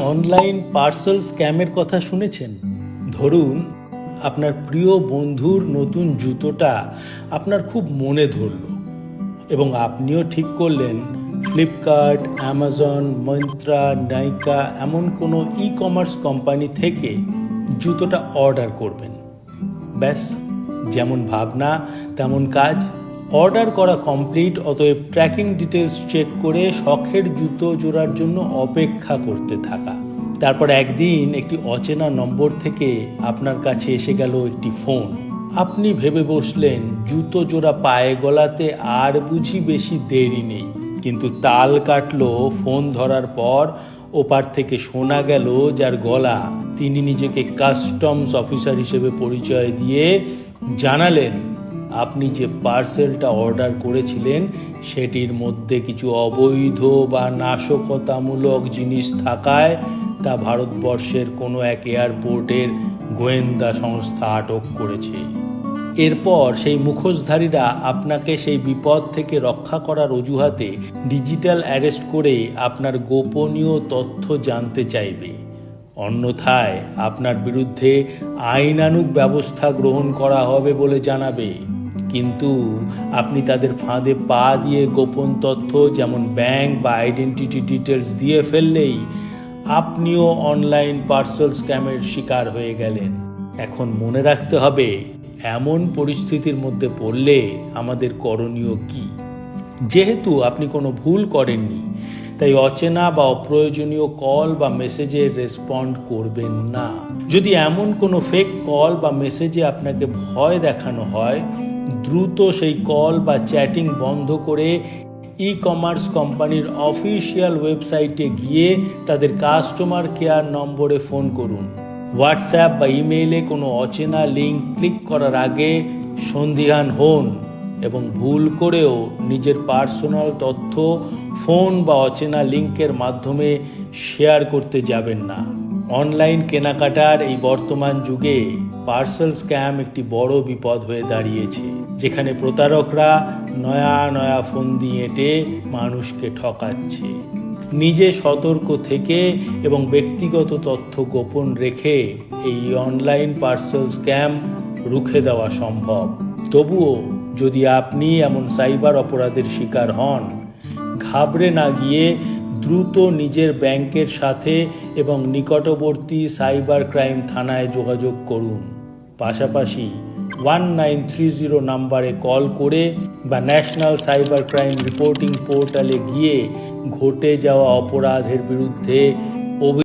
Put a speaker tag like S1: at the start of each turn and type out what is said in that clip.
S1: Online parcel স্ক্যামের কথা শুনেছেন? ধরুন আপনার প্রিয় বন্ধুর নতুন জুতোটা আপনার খুব মনে ধরল এবং আপনিও ঠিক করলেন ফ্লিপকার্ট, অ্যামাজন, মন্ত্রা, নাইকা এমন কোনো ই কমার্স কোম্পানি থেকে জুতোটা অর্ডার করবেন। ব্যাস, যেমন ভাবনা তেমন কাজ। অর্ডার করা কমপ্লিট, অতএব ট্র্যাকিং ডিটেলস চেক করে শখের জুতো জোড়ার জন্য অপেক্ষা করতে থাকা। তারপর একদিন একটি অচেনা নম্বর থেকে আপনার কাছে এসে গেল একটি ফোন। আপনি ভেবে বসলেন জুতো জোড়া পায়ে গলাতে আর বুঝি বেশি দেরি নেই। কিন্তু তাল কাটলো ফোন ধরার পর ওপার থেকে শোনা গেল যার গলা, তিনি নিজেকে কাস্টমস অফিসার হিসেবে পরিচয় দিয়ে জানালেন আপনি যে পার্সেলটা অর্ডার করেছিলেন সেটির মধ্যে কিছু অবৈধ বা নাশকতামূলক জিনিস থাকায় তা ভারতবর্ষের কোনো এক এয়ারপোর্টের গোয়েন্দা সংস্থা আটক করেছে। এরপর সেই মুখোশধারীরা আপনাকে সেই বিপদ থেকে রক্ষা করার অজুহাতে ডিজিটাল অ্যারেস্ট করে আপনার গোপনীয় তথ্য জানতে চাইবে। অন্যথায় আপনার বিরুদ্ধে আইনানুগ ব্যবস্থা গ্রহণ করা হবে বলে জানাবে। কিন্তু আপনি তাদের ফাঁদে পা দিয়ে গোপন তথ্য যেমন ব্যাংক বা আইডেন্টিটি ডিটেলস দিয়ে ফেললেই আপনিও অনলাইন পার্সেল স্ক্যামের শিকার হয়ে গেলেন। এখন মনে রাখতে হবে এমন পরিস্থিতির মধ্যে পড়লে আমাদের করণীয় কি। যেহেতু আপনি কোনো ভুল করেননি, তাই অচেনা বা অপ্রয়োজনীয় কল বা মেসেজে রেসপন্ড করবেন না। যদি এমন কোনো ফেক কল বা মেসেজে আপনাকে ভয় দেখানো হয়, দ্রুত সেই কল বা চ্যাটিং বন্ধ করে ই কমার্স কোম্পানির অফিসিয়াল ওয়েবসাইটে গিয়ে তাদের কাস্টমার কেয়ার নম্বরে ফোন করুন। হোয়াটসঅ্যাপ বা ইমেইলে কোনো অচেনা লিঙ্ক ক্লিক করার আগে সন্দিহান হন এবং ভুল করেও নিজের পার্সোনাল তথ্য ফোন বা অচেনা লিঙ্কের মাধ্যমে শেয়ার করতে যাবেন না। অনলাইন কেনাকাটার এই বর্তমান যুগে পার্সেল স্ক্যাম একটি বড় বিপদ হয়ে দাঁড়িয়েছে, যেখানে প্রতারকরা নয়া নয়া ফন্দি এঁটে মানুষকে ঠকাচ্ছে। নিজে সতর্ক থেকে এবং ব্যক্তিগত তথ্য গোপন রেখে এই অনলাইন পার্সেল স্ক্যাম রুখে দেওয়া সম্ভব। তবুও যদি আপনি এমন সাইবার অপরাধের শিকার হন, ঘাবড়ে না গিয়ে দ্রুত নিজের ব্যাংকের সাথে এবং নিকটবর্তী সাইবার ক্রাইম থানায় যোগাযোগ করুন। পাশাপাশি 1930 নাম্বারে কল করে বা ন্যাশনাল সাইবার ক্রাইম রিপোর্টিং পোর্টালে গিয়ে ঘটে যাওয়া অপরাধের বিরুদ্ধে